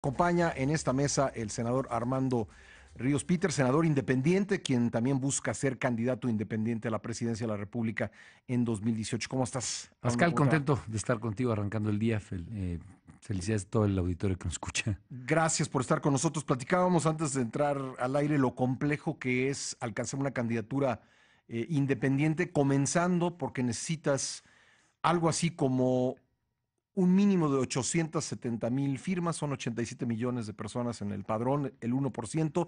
Acompaña en esta mesa el senador Armando Ríos Peter, senador independiente, quien también busca ser candidato independiente a la presidencia de la República en 2018. ¿Cómo estás, Armando? Pascal, ¿Cómo te va? contento de estar contigo arrancando el día. Felicidades a todo el auditorio que nos escucha. Gracias por estar con nosotros. Platicábamos antes de entrar al aire lo complejo que es alcanzar una candidatura independiente, comenzando porque necesitas algo así como un mínimo de 870,000 firmas, son 87 millones de personas en el padrón, el 1%,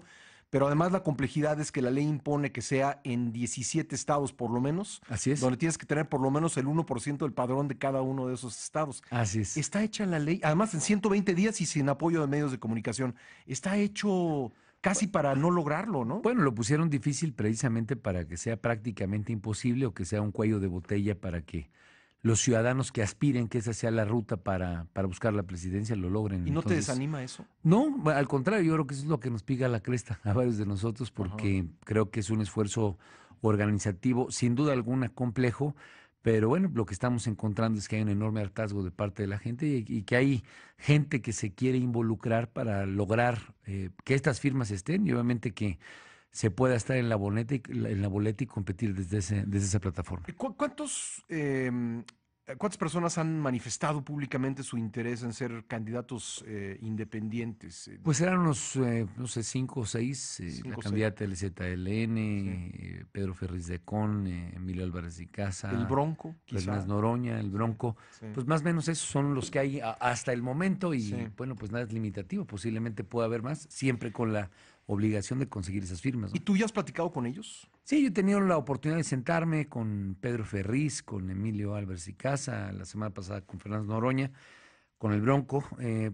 pero además la complejidad es que la ley impone que sea en 17 estados por lo menos, Así es, donde tienes que tener por lo menos el 1% del padrón de cada uno de esos estados. así es. Está hecha la ley, además en 120 días y sin apoyo de medios de comunicación. Está hecho casi para no lograrlo, ¿no? Bueno, lo pusieron difícil precisamente para que sea prácticamente imposible o que sea un cuello de botella para que los ciudadanos que aspiren que esa sea la ruta para buscar la presidencia lo logren. ¿Y no te Entonces, desanima eso? no, al contrario, yo creo que eso es lo que nos pica la cresta a varios de nosotros Ajá. porque creo que es un esfuerzo organizativo, sin duda alguna complejo, pero bueno, lo que estamos encontrando es que hay un enorme hartazgo de parte de la gente y que hay gente que se quiere involucrar para lograr que estas firmas estén y obviamente que se pueda estar en la boleta y competir desde esa plataforma. ¿Cuántas personas han manifestado públicamente su interés en ser candidatos independientes? Pues eran unos, no sé, 5 o 6, la Cinco o seis. candidata del ZLN, Sí. Pedro Ferriz de Con, Emilio Álvarez y El Casa, Bronco, Fernández quizá. Noroña, el Sí, Bronco, sí, pues más o menos esos son los que hay hasta el momento y sí. bueno, pues nada es limitativo, posiblemente pueda haber más, siempre con la obligación de conseguir esas firmas, ¿Y ¿no? tú ya has platicado con ellos? Sí, yo he tenido la oportunidad de sentarme con Pedro Ferriz, con Emilio Álvarez y Casa, la semana pasada con Fernández Noroña, con el Bronco,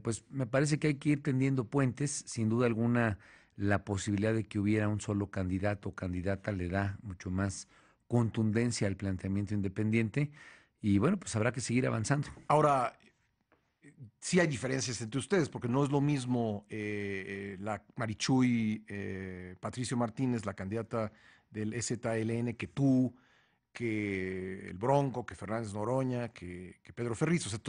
pues me parece que hay que ir tendiendo puentes. Sin duda alguna, la posibilidad de que hubiera un solo candidato o candidata le da mucho más contundencia al planteamiento independiente y bueno, pues habrá que seguir avanzando. Ahora, sí hay diferencias entre ustedes, porque no es lo mismo la Marichuy Patricio Martínez, la candidata del EZLN, que tú, que el Bronco, que Fernández Noroña, que Pedro Ferriz. O sea,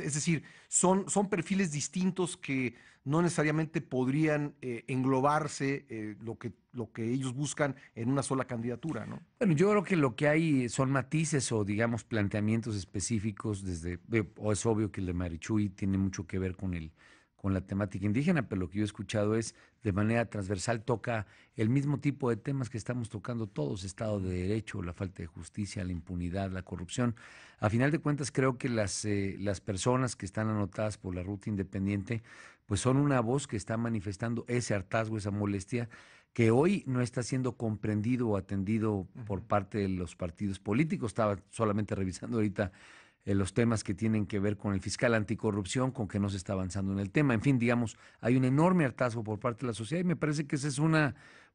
es decir, son perfiles distintos que no necesariamente podrían englobarse lo que ellos buscan en una sola candidatura, ¿no? Bueno, yo creo que lo que hay son matices o digamos planteamientos específicos o es obvio que el de Marichuy tiene mucho que ver con la temática indígena, pero lo que yo he escuchado es de manera transversal toca el mismo tipo de temas que estamos tocando todos, Estado de Derecho, la falta de justicia, la impunidad, la corrupción. A final de cuentas, creo que las personas que están anotadas por la ruta independiente, pues son una voz que está manifestando ese hartazgo, esa molestia que hoy no está siendo comprendido o atendido por Ujú. parte de los partidos políticos. Estaba solamente revisando ahorita los temas que tienen que ver con el fiscal anticorrupción, con que no se está avanzando en el tema. En fin, digamos, hay un enorme hartazgo por parte de la sociedad y me parece que esa es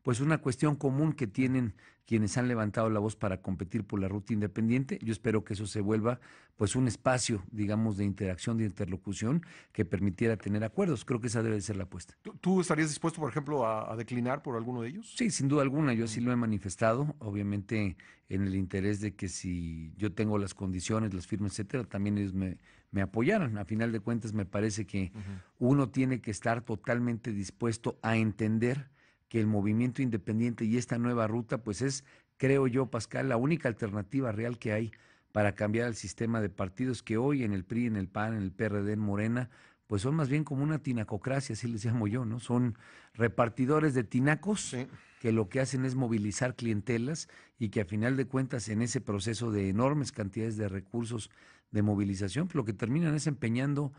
pues una cuestión común que tienen quienes han levantado la voz para competir por la ruta independiente. Yo espero que eso se vuelva pues un espacio, digamos, de interacción, de interlocución que permitiera tener acuerdos. Creo que esa debe ser la apuesta. ¿Tú estarías dispuesto, por ejemplo, a declinar por alguno de ellos? Sí, sin duda alguna, yo Mm. sí lo he manifestado, obviamente en el interés de que si yo tengo las condiciones, las firmas, etcétera, también ellos me apoyaran. A final de cuentas, me parece que Ujú. uno tiene que estar totalmente dispuesto a entender que el movimiento independiente y esta nueva ruta, pues es, creo yo, Pascal, la única alternativa real que hay para cambiar el sistema de partidos que hoy en el PRI, en el PAN, en el PRD, en Morena, pues son más bien como una tinacocracia, así les llamo yo, ¿no? Son repartidores de tinacos Sí. que lo que hacen es movilizar clientelas y que a final de cuentas en ese proceso de enormes cantidades de recursos de movilización, pues lo que terminan es empeñando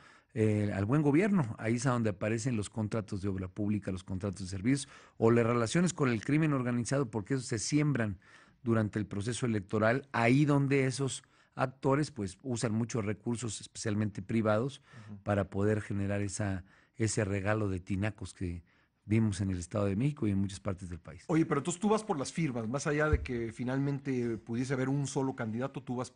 al buen gobierno. Ahí es a donde aparecen los contratos de obra pública, los contratos de servicios o las relaciones con el crimen organizado, porque esos se siembran durante el proceso electoral, ahí donde esos actores pues usan muchos recursos, especialmente privados, Ujú. para poder generar ese regalo de tinacos que vimos en el Estado de México y en muchas partes del país. Oye, pero entonces tú vas por las firmas, más allá de que finalmente pudiese haber un solo candidato, tú vas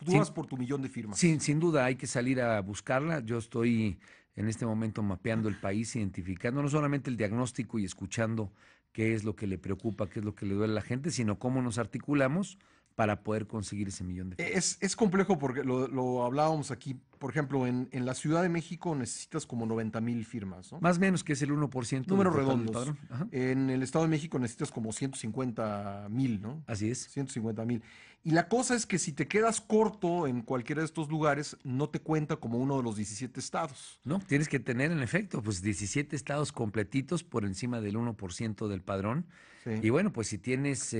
Sin, por tu millón de sin, firmas. sin duda hay que salir a buscarla. Yo estoy en este momento mapeando el país, identificando no solamente el diagnóstico y escuchando qué es lo que le preocupa, qué es lo que le duele a la gente, sino cómo nos articulamos para poder conseguir ese millón de firmas. Es complejo porque lo hablábamos aquí por ejemplo, en la Ciudad de México necesitas como 90,000 firmas, ¿no? Más o menos que es el 1% del Números total del redondos. padrón. Ajá. En el Estado de México necesitas como 150,000, ¿no? Así es. 150,000. Y la cosa es que si te quedas corto en cualquiera de estos lugares, no te cuenta como uno de los 17 estados. No, tienes que tener en efecto, pues 17 estados completitos por encima del 1% del padrón. Sí, Y bueno, pues si tienes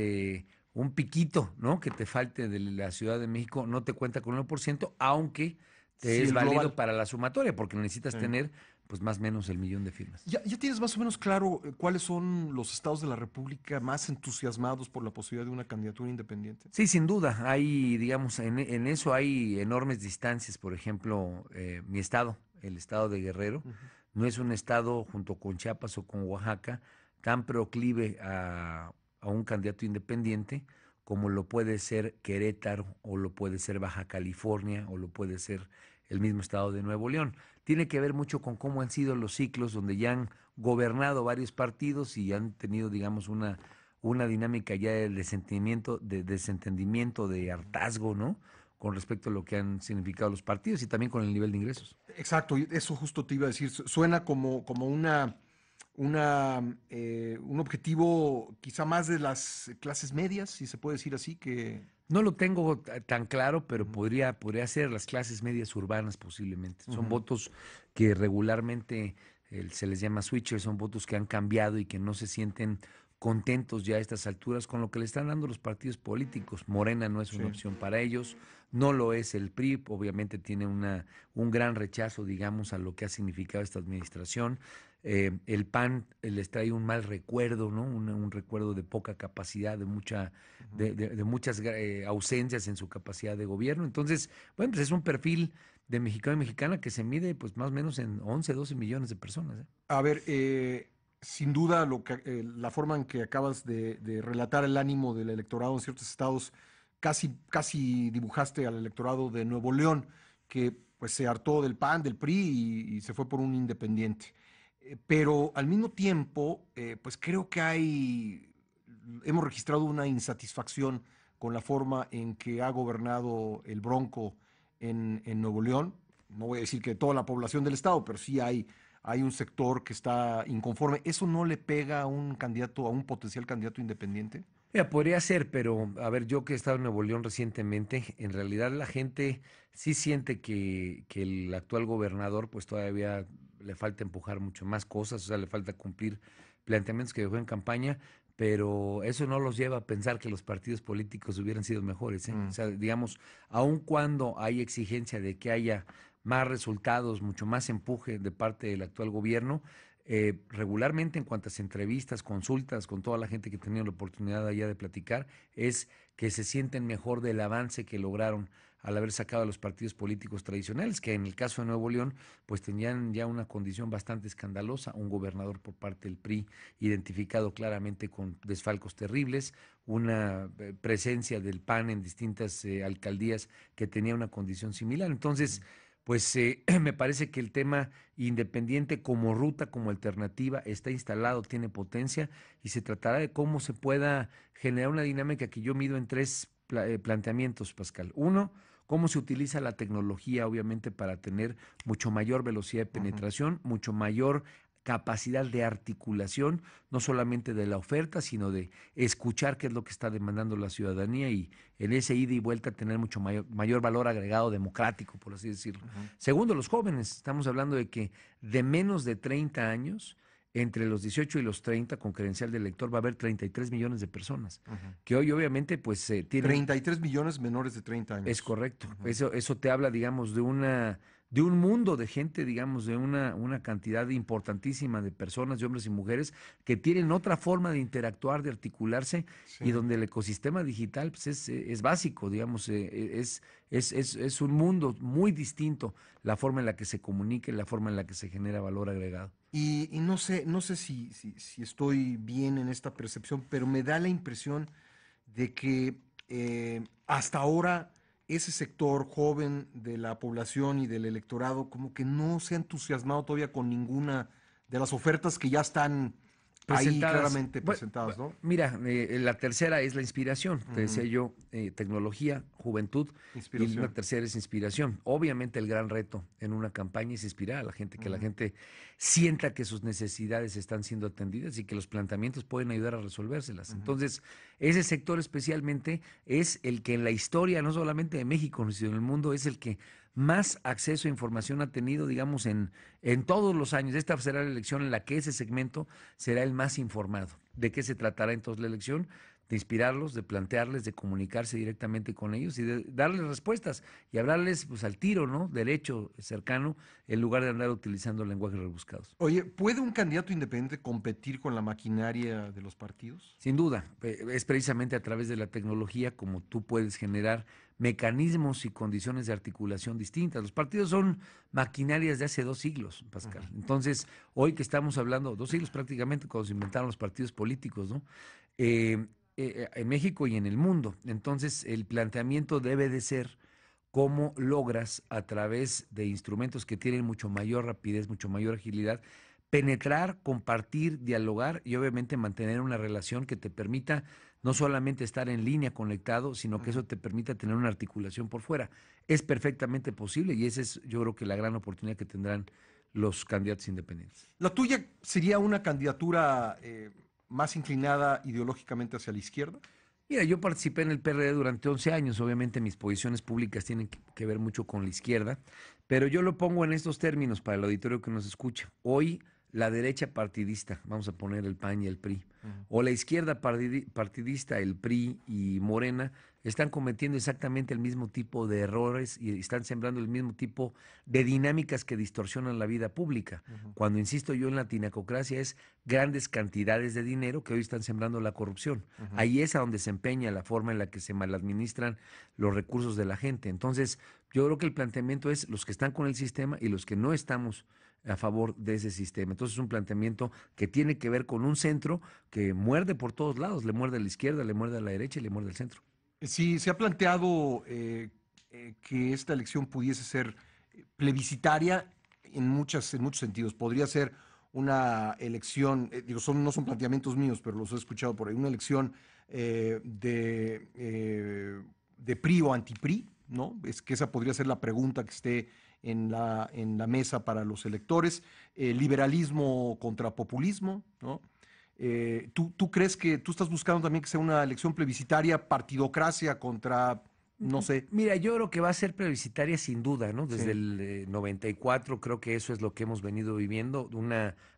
un piquito, ¿no? Que te falte de la Ciudad de México, no te cuenta con el 1%, aunque te sí, es el válido global. para la sumatoria, porque necesitas Sí. tener, pues más o menos el millón de firmas. ¿Ya tienes más o menos claro cuáles son los estados de la República más entusiasmados por la posibilidad de una candidatura independiente? Sí, sin duda, hay, digamos, en eso hay enormes distancias. Por ejemplo, mi estado, el estado de Guerrero, Ujú. no es un estado junto con Chiapas o con Oaxaca tan proclive a un candidato independiente como lo puede ser Querétaro o lo puede ser Baja California o lo puede ser el mismo estado de Nuevo León. Tiene que ver mucho con cómo han sido los ciclos donde ya han gobernado varios partidos y han tenido, digamos, una dinámica ya de desentendimiento, de hartazgo, ¿no? Con respecto a lo que han significado los partidos y también con el nivel de ingresos. Exacto, y eso justo te iba a decir. Suena como un objetivo quizá más de las clases medias, si se puede decir así, que... No lo tengo tan claro, pero Ujú, podría ser las clases medias urbanas posiblemente. Son ujú, votos que regularmente se les llama switchers, son votos que han cambiado y que no se sienten contentos ya a estas alturas con lo que le están dando los partidos políticos. Morena no es una sí. opción para ellos, no lo es el PRI, obviamente tiene un gran rechazo, digamos, a lo que ha significado esta administración. El PAN les trae un mal recuerdo, ¿no? Un recuerdo de poca capacidad, Ujú. de muchas ausencias en su capacidad de gobierno. Entonces, bueno, pues es un perfil de mexicano y mexicana que se mide pues más o menos en 11 12 millones de personas. ¿Eh? A ver, sin duda la forma en que acabas de relatar el ánimo del electorado en ciertos estados, casi dibujaste al electorado de Nuevo León, que pues se hartó del PAN, del PRI y se fue por un independiente. Pero al mismo tiempo, pues creo que hemos registrado una insatisfacción con la forma en que ha gobernado el Bronco en Nuevo León. No voy a decir que toda la población del estado, pero sí hay un sector que está inconforme. ¿Eso no le pega a un candidato, a un potencial candidato independiente? Mira, podría ser, pero a ver, yo que he estado en Nuevo León recientemente, en realidad la gente sí siente que el actual gobernador pues todavía le falta empujar mucho más cosas, o sea, le falta cumplir planteamientos que dejó en campaña, pero eso no los lleva a pensar que los partidos políticos hubieran sido mejores, ¿eh? O Mm, sea, digamos, aun cuando hay exigencia de que haya más resultados, mucho más empuje de parte del actual gobierno, regularmente en cuantas entrevistas, consultas con toda la gente que tenía la oportunidad allá de platicar, es que se sienten mejor del avance que lograron al haber sacado a los partidos políticos tradicionales, que en el caso de Nuevo León, pues tenían ya una condición bastante escandalosa, un gobernador por parte del PRI identificado claramente con desfalcos terribles, una presencia del PAN en distintas alcaldías que tenía una condición similar. Entonces, pues me parece que el tema independiente como ruta, como alternativa, está instalado, tiene potencia y se tratará de cómo se pueda generar una dinámica que yo mido en tres planteamientos, Pascal. Uno, cómo se utiliza la tecnología, obviamente, para tener mucho mayor velocidad de ujú. penetración, mucho mayor capacidad de articulación, no solamente de la oferta, sino de escuchar qué es lo que está demandando la ciudadanía y en ese ida y vuelta tener mucho mayor valor agregado democrático, por así decirlo. Ujú, Segundo, los jóvenes. Estamos hablando de que de menos de 30 años, entre los 18 y los 30, con credencial de elector, va a haber 33 millones de personas, ujú. que hoy obviamente pues tienen 33 millones menores de 30 es años. correcto. Ujú. Eso te habla, digamos, de un mundo de gente, digamos, de una cantidad importantísima de personas, de hombres y mujeres, que tienen otra forma de interactuar, de articularse, Sí. y donde el ecosistema digital pues, es básico, digamos, es un mundo muy distinto la forma en la que se comunica y la forma en la que se genera valor agregado. Y no sé si estoy bien en esta percepción, pero me da la impresión de que hasta ahora ese sector joven de la población y del electorado como que no se ha entusiasmado todavía con ninguna de las ofertas que ya están ahí Presentadas. claramente presentadas, ¿no? Mira, la tercera es la inspiración, te decía Ujú. yo, tecnología, juventud, y una Inspiración. tercera es inspiración. Obviamente el gran reto en una campaña es inspirar a la gente, que la Ujú, gente sienta que sus necesidades están siendo atendidas y que los planteamientos pueden ayudar a resolvérselas. ujú. Entonces, ese sector especialmente es el que en la historia, no solamente de México, sino en el mundo, es el que más acceso a información ha tenido, digamos, en todos los años. Esta será la elección en la que ese segmento será el más informado. ¿De qué se tratará entonces la elección? De inspirarlos, de plantearles, de comunicarse directamente con ellos y de darles respuestas y hablarles pues al tiro, ¿no? Derecho, cercano, en lugar de andar utilizando lenguajes rebuscados. Oye, ¿puede un candidato independiente competir con la maquinaria de los partidos? Sin duda, es precisamente a través de la tecnología como tú puedes generar mecanismos y condiciones de articulación distintas. Los partidos son maquinarias de hace 2 siglos, Ujú. Pascal. Entonces, hoy que estamos hablando, 2 siglos prácticamente cuando se inventaron los partidos políticos, ¿no? En México y en el mundo. Entonces, el planteamiento debe de ser cómo logras a través de instrumentos que tienen mucho mayor rapidez, mucho mayor agilidad, penetrar, compartir, dialogar y obviamente mantener una relación que te permita no solamente estar en línea conectado, sino que Ujú. eso te permita tener una articulación por fuera. Es perfectamente posible y esa es yo creo que la gran oportunidad que tendrán los candidatos independientes. ¿La tuya sería una candidatura más inclinada ideológicamente hacia la izquierda? Mira, yo participé en el PRD durante 11 años, obviamente mis posiciones públicas tienen que ver mucho con la izquierda, pero yo lo pongo en estos términos para el auditorio que nos escucha. Hoy la derecha partidista, vamos a poner el PAN y el PRI, Ujú, o la izquierda partidista, el PRI y Morena, están cometiendo exactamente el mismo tipo de errores y están sembrando el mismo tipo de dinámicas que distorsionan la vida pública. ujú, Cuando insisto yo en la tinacocracia es grandes cantidades de dinero que hoy están sembrando la corrupción. ujú. Ahí es a donde se empeña la forma en la que se maladministran los recursos de la gente. Entonces, yo creo que el planteamiento es los que están con el sistema y los que no estamos a favor de ese sistema. Entonces, es un planteamiento que tiene que ver con un centro que muerde por todos lados, le muerde a la izquierda, le muerde a la derecha y le muerde al centro. Sí, se ha planteado que esta elección pudiese ser plebiscitaria en muchos sentidos. Podría ser una elección, digo, no son planteamientos míos, pero los he escuchado por ahí, una elección de PRI o anti-PRI, ¿no? Es que esa podría ser la pregunta que esté en la mesa para los electores. Liberalismo contra populismo, ¿no? ¿Tú crees que tú estás buscando también que sea una elección plebiscitaria, partidocracia contra, no sé? Mira, yo creo que va a ser plebiscitaria sin duda, ¿no? Desde Sí. el 94 creo que eso es lo que hemos venido viviendo.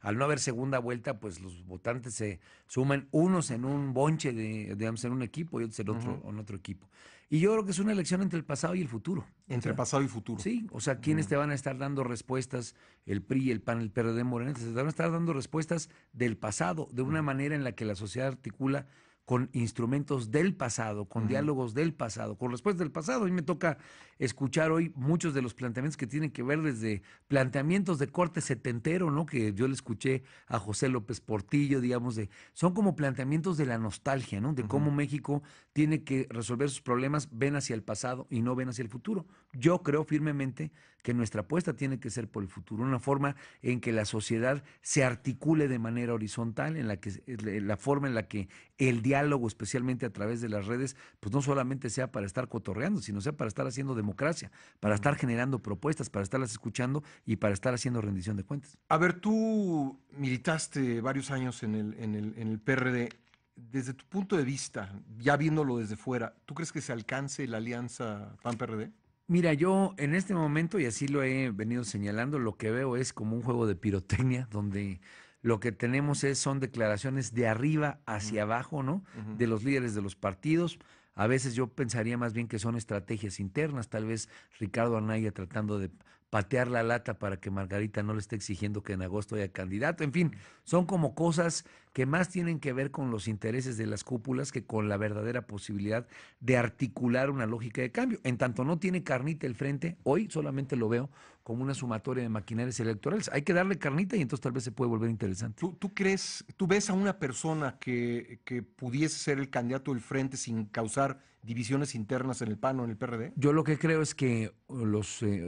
Al no haber segunda vuelta, pues los votantes se suman unos en un bonche digamos, en un equipo y otros Ujú. en otro equipo. Y yo creo que es una elección entre el pasado y el futuro. O Entre sea, pasado y futuro. sí, o sea, ¿quiénes Ujú. te van a estar dando respuestas? El PRI, el PAN, el PRD, Morena, te van a estar dando respuestas del pasado, de una Ujú. manera en la que la sociedad articula con instrumentos del pasado, con Ujú. diálogos del pasado, con respuestas del pasado. A mí me toca escuchar hoy muchos de los planteamientos que tienen que ver desde planteamientos de corte setentero, ¿no? Que yo le escuché a José López Portillo, digamos, son como planteamientos de la nostalgia, ¿no? De Ujú. cómo México tiene que resolver sus problemas, ven hacia el pasado y no ven hacia el futuro. Yo creo firmemente que nuestra apuesta tiene que ser por el futuro, una forma en que la sociedad se articule de manera horizontal, en la que la forma en la que el diálogo, especialmente a través de las redes, pues no solamente sea para estar cotorreando, sino sea para estar haciendo democracia, para Ujú. estar generando propuestas, para estarlas escuchando y para estar haciendo rendición de cuentas. A ver, tú militaste varios años en el PRD. Desde tu punto de vista, ya viéndolo desde fuera, ¿tú crees que se alcance la alianza PAN-PRD? Mira, yo en este momento, y así lo he venido señalando, lo que veo es como un juego de pirotecnia, donde lo que tenemos son declaraciones de arriba Ujú, hacia abajo, ¿no? ujú, De los líderes de los partidos. A veces yo pensaría más bien que son estrategias internas, tal vez Ricardo Anaya tratando de patear la lata para que Margarita no le esté exigiendo que en agosto haya candidato. En fin, son como cosas que más tienen que ver con los intereses de las cúpulas que con la verdadera posibilidad de articular una lógica de cambio. En tanto no tiene carnita el frente, hoy solamente lo veo como una sumatoria de maquinarias electorales. Hay que darle carnita y entonces tal vez se puede volver interesante. ¿Tú crees, tú ves a una persona que pudiese ser el candidato del frente sin causar divisiones internas en el PAN o en el PRD? Yo lo que creo es que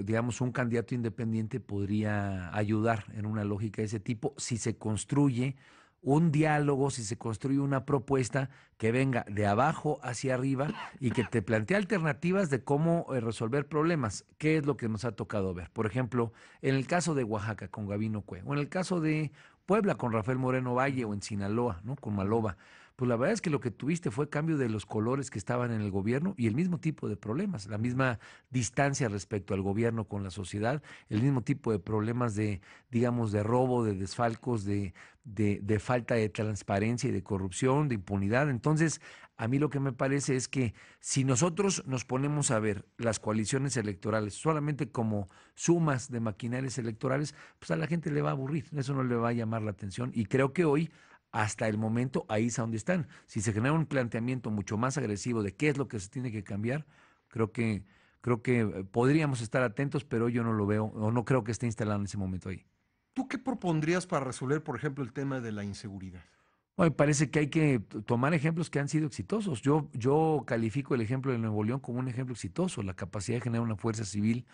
digamos, un candidato independiente podría ayudar en una lógica de ese tipo si se construye un diálogo, si se construye una propuesta que venga de abajo hacia arriba y que te plantee alternativas de cómo resolver problemas. ¿Qué es lo que nos ha tocado ver? Por ejemplo, en el caso de Oaxaca con Gabino Cue, o en el caso de Puebla con Rafael Moreno Valle, o en Sinaloa, ¿no? Con Maloba. Pues la verdad es que lo que tuviste fue cambio de los colores que estaban en el gobierno y el mismo tipo de problemas, la misma distancia respecto al gobierno con la sociedad, el mismo tipo de problemas de, digamos, de robo, de desfalcos, de falta de transparencia y de corrupción, de impunidad. Entonces, a mí lo que me parece es que si nosotros nos ponemos a ver las coaliciones electorales solamente como sumas de maquinarias electorales, pues a la gente le va a aburrir, eso no le va a llamar la atención. Y creo que hoy, hasta el momento, ahí es a donde están. Si se genera un planteamiento mucho más agresivo de qué es lo que se tiene que cambiar, creo que, creo que podríamos estar atentos, pero yo no lo veo, o no creo que esté instalado en ese momento ahí. ¿Tú qué propondrías para resolver, por ejemplo, el tema de la inseguridad? Me parece que hay que tomar ejemplos que han sido exitosos. Yo califico el ejemplo de Nuevo León como un ejemplo exitoso, la capacidad de generar una fuerza civil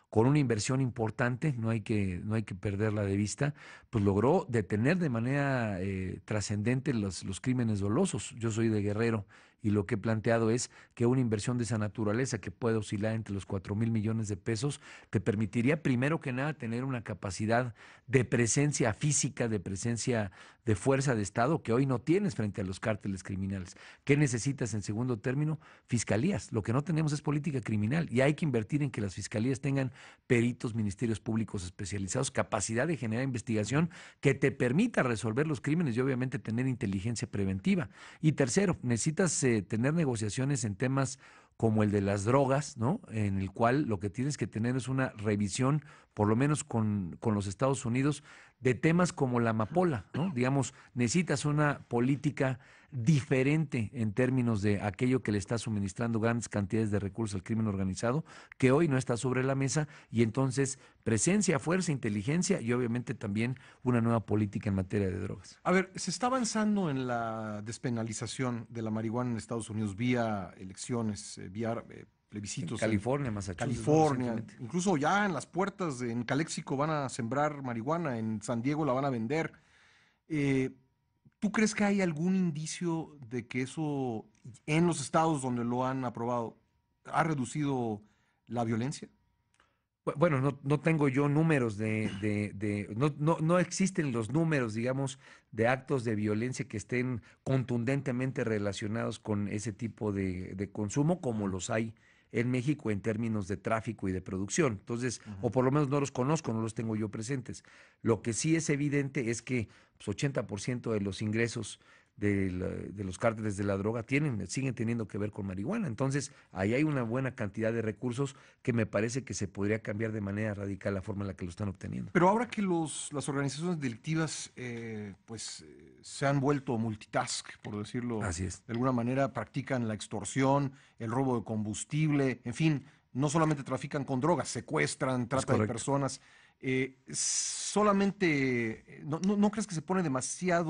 con una inversión importante, no hay que perderla de vista, pues logró detener de manera trascendente los crímenes dolosos. Yo soy de Guerrero y lo que he planteado es que una inversión de esa naturaleza que puede oscilar entre los 4,000 millones de pesos te permitiría primero que nada tener una capacidad de presencia física, de presencia de fuerza de Estado que hoy no tienes frente a los cárteles criminales. ¿Qué necesitas en segundo término? Fiscalías. Lo que no tenemos es política criminal y hay que invertir en que las fiscalías tengan peritos, ministerios públicos especializados, capacidad de generar investigación que te permita resolver los crímenes y obviamente tener inteligencia preventiva. Y tercero, necesitas tener negociaciones en temas como el de las drogas, ¿no? En el cual lo que tienes que tener es una revisión, por lo menos con los Estados Unidos, de temas como la amapola, ¿no? Digamos, necesitas una política diferente en términos de aquello que le está suministrando grandes cantidades de recursos al crimen organizado, que hoy no está sobre la mesa, y entonces presencia, fuerza, inteligencia y obviamente también una nueva política en materia de drogas. A ver, se está avanzando en la despenalización de la marihuana en Estados Unidos vía elecciones, vía En plebiscitos en California, Massachusetts, ¿no? California, Recientemente. incluso ya en las puertas, en Calexico van a sembrar marihuana, en San Diego la van a vender. Eh, ¿Tú crees que hay algún indicio de que eso en los estados donde lo han aprobado ha reducido la violencia? Bueno, no tengo yo números no existen los números, digamos, de actos de violencia que estén contundentemente relacionados con ese tipo de consumo, como los hay en México en términos de tráfico y de producción. Entonces, Ujú. o por lo menos no los conozco, no los tengo yo presentes. Lo que sí es evidente es que pues, 80% de los ingresos de los cárteles de la droga siguen teniendo que ver con marihuana. Entonces, ahí hay una buena cantidad de recursos que me parece que se podría cambiar de manera radical la forma en la que lo están obteniendo. Pero ahora que las organizaciones delictivas se han vuelto multitask, por decirlo Así es. de alguna manera, practican la extorsión, el robo de combustible, en fin, no solamente trafican con drogas, secuestran, Es trata de correcto. personas. Solamente, ¿no crees que se pone demasiada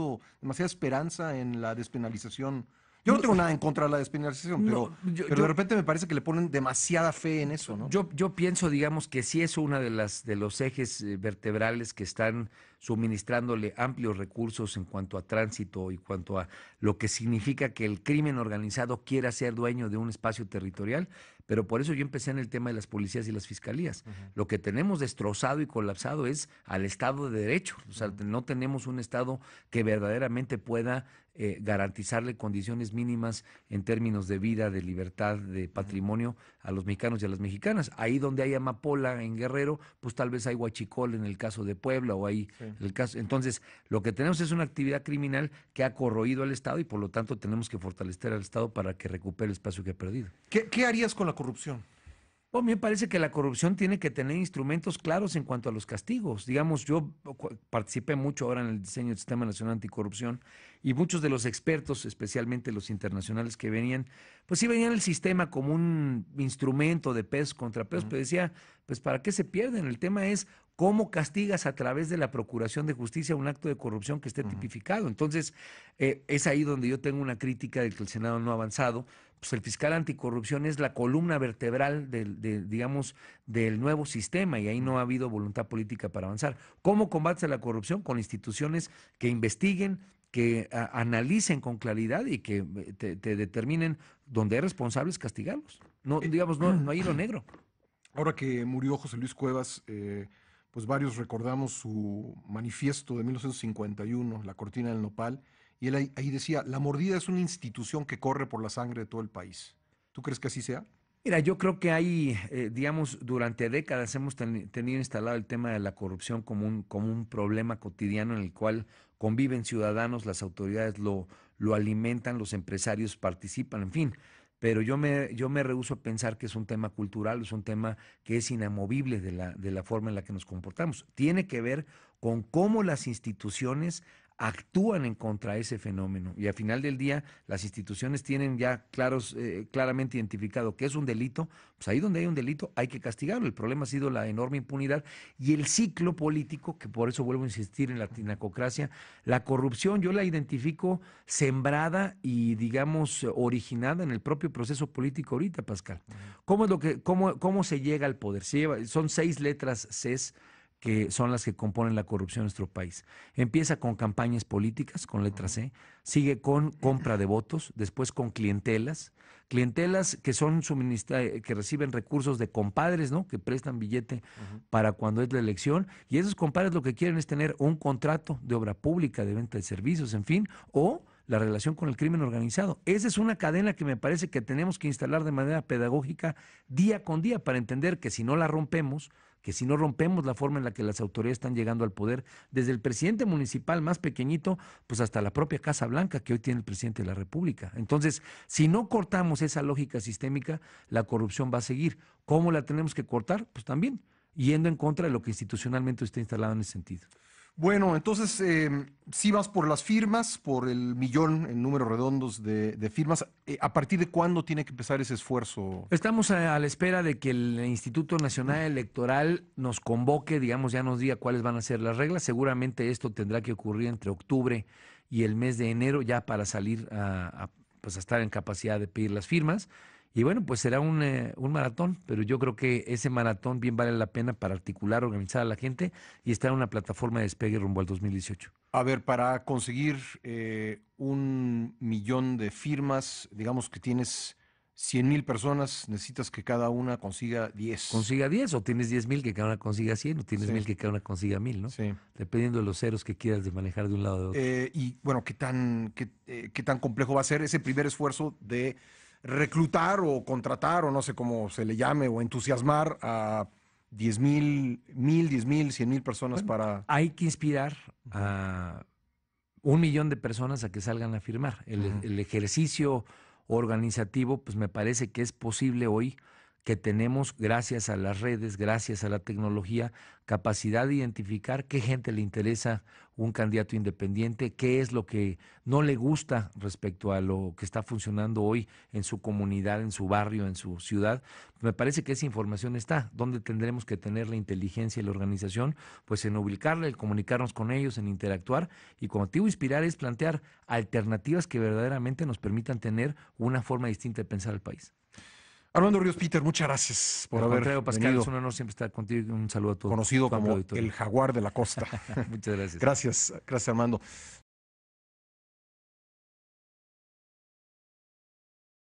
esperanza en la despenalización? Yo no No, tengo nada en contra de la despenalización, no, yo, pero de yo, repente me parece que le ponen demasiada fe en eso, ¿no? yo pienso, digamos, que sí es una de los ejes vertebrales que están suministrándole amplios recursos en cuanto a tránsito y cuanto a lo que significa que el crimen organizado quiera ser dueño de un espacio territorial, pero por eso yo empecé en el tema de las policías y las fiscalías. Ujú, Lo que tenemos destrozado y colapsado es al Estado de Derecho, o sea, ujú. no tenemos un Estado que verdaderamente pueda garantizarle condiciones mínimas en términos de vida, de libertad, de Ujú. patrimonio a los mexicanos y a las mexicanas. Ahí donde hay amapola en Guerrero, pues tal vez hay huachicol en el caso de Puebla o hay Sí. el caso. Entonces, lo que tenemos es una actividad criminal que ha corroído al Estado y por lo tanto tenemos que fortalecer al Estado para que recupere el espacio que ha perdido. ¿Qué harías con la corrupción? Pues me parece que la corrupción tiene que tener instrumentos claros en cuanto a los castigos. Digamos, yo participé mucho ahora en el diseño del Sistema Nacional Anticorrupción y muchos de los expertos, especialmente los internacionales que venían, pues sí venían el sistema como un instrumento de pesos contra pesos, Ujú, pero decía, pues ¿para qué se pierden? El tema es cómo castigas a través de la Procuración de Justicia un acto de corrupción que esté ujú. tipificado. Entonces, es ahí donde yo tengo una crítica de que el Senado no ha avanzado. Pues el fiscal anticorrupción es la columna vertebral digamos, del nuevo sistema y ahí no ha habido voluntad política para avanzar. ¿Cómo combate la corrupción? Con instituciones que investiguen, que analicen con claridad y que te determinen donde hay responsables, castigarlos. No, digamos, no hay hilo negro. Ahora que murió José Luis Cuevas, pues varios recordamos su manifiesto de 1951, La Cortina del Nopal, y él ahí decía, la mordida es una institución que corre por la sangre de todo el país. ¿Tú crees que así sea? Mira, yo creo que hay, digamos, durante décadas hemos tenido instalado el tema de la corrupción como un problema cotidiano en el cual conviven ciudadanos, las autoridades lo alimentan, los empresarios participan, en fin. Pero yo me rehúso a pensar que es un tema cultural, es un tema que es inamovible de la forma en la que nos comportamos. Tiene que ver con cómo las instituciones actúan en contra de ese fenómeno. Y al final del día, las instituciones tienen ya claramente identificado que es un delito, pues ahí donde hay un delito hay que castigarlo. El problema ha sido la enorme impunidad y el ciclo político, que por eso vuelvo a insistir en la tinacocracia. La corrupción yo la identifico sembrada y, digamos, originada en el propio proceso político ahorita, Pascal. ¿Cómo se llega al poder? Son 6 letras CES que son las que componen la corrupción en nuestro país. Empieza con campañas políticas, con letra C, sigue con compra de votos, después con clientelas que son que reciben recursos de compadres, ¿no? Que prestan billete para cuando es la elección, y esos compadres lo que quieren es tener un contrato de obra pública, de venta de servicios, en fin, o la relación con el crimen organizado. Esa es una cadena que me parece que tenemos que instalar de manera pedagógica día con día para entender que si no la rompemos, que si no rompemos la forma en la que las autoridades están llegando al poder, desde el presidente municipal más pequeñito, pues hasta la propia Casa Blanca que hoy tiene el presidente de la República. Entonces, si no cortamos esa lógica sistémica, la corrupción va a seguir. ¿Cómo la tenemos que cortar? Pues también yendo en contra de lo que institucionalmente está instalado en ese sentido. Entonces, si vas por las firmas, por el millón en números redondos de firmas, ¿a partir de cuándo tiene que empezar ese esfuerzo? Estamos a la espera de que el Instituto Nacional Electoral nos convoque, digamos, ya nos diga cuáles van a ser las reglas. Seguramente esto tendrá que ocurrir entre octubre y el mes de enero, ya para salir pues a estar en capacidad de pedir las firmas. Y bueno, pues será un maratón, pero yo creo que ese maratón bien vale la pena para articular, organizar a la gente y estar en una plataforma de despegue rumbo al 2018. A ver, para conseguir 1 millón de firmas, digamos que tienes 100,000 personas, necesitas que cada una consiga 10. Consiga 10 o tienes 10,000 que cada una consiga 100 o tienes Sí. 1,000 que cada una consiga 1,000, ¿no? Sí. Dependiendo de los ceros que quieras de manejar de un lado o de otro. Y bueno, ¿qué tan complejo va a ser ese primer esfuerzo de reclutar o contratar, o no sé cómo se le llame, o entusiasmar a 10,000, 10,000, 100,000 personas para... Hay que inspirar a 1,000,000 de personas a que salgan a firmar. El ejercicio organizativo, pues me parece que es posible hoy, que tenemos, gracias a las redes, gracias a la tecnología, capacidad de identificar qué gente le interesa un candidato independiente, qué es lo que no le gusta respecto a lo que está funcionando hoy en su comunidad, en su barrio, en su ciudad. Me parece que esa información está. ¿Dónde tendremos que tener la inteligencia y la organización? Pues en ubicarla, en comunicarnos con ellos, en interactuar. Y como te digo, inspirar es plantear alternativas que verdaderamente nos permitan tener una forma distinta de pensar el país. Armando Ríos Peter, muchas gracias por haber Pascal, venido. es un honor siempre estar contigo. Un saludo a todos. Conocido como el jaguar de la costa. Muchas gracias. Gracias, Armando.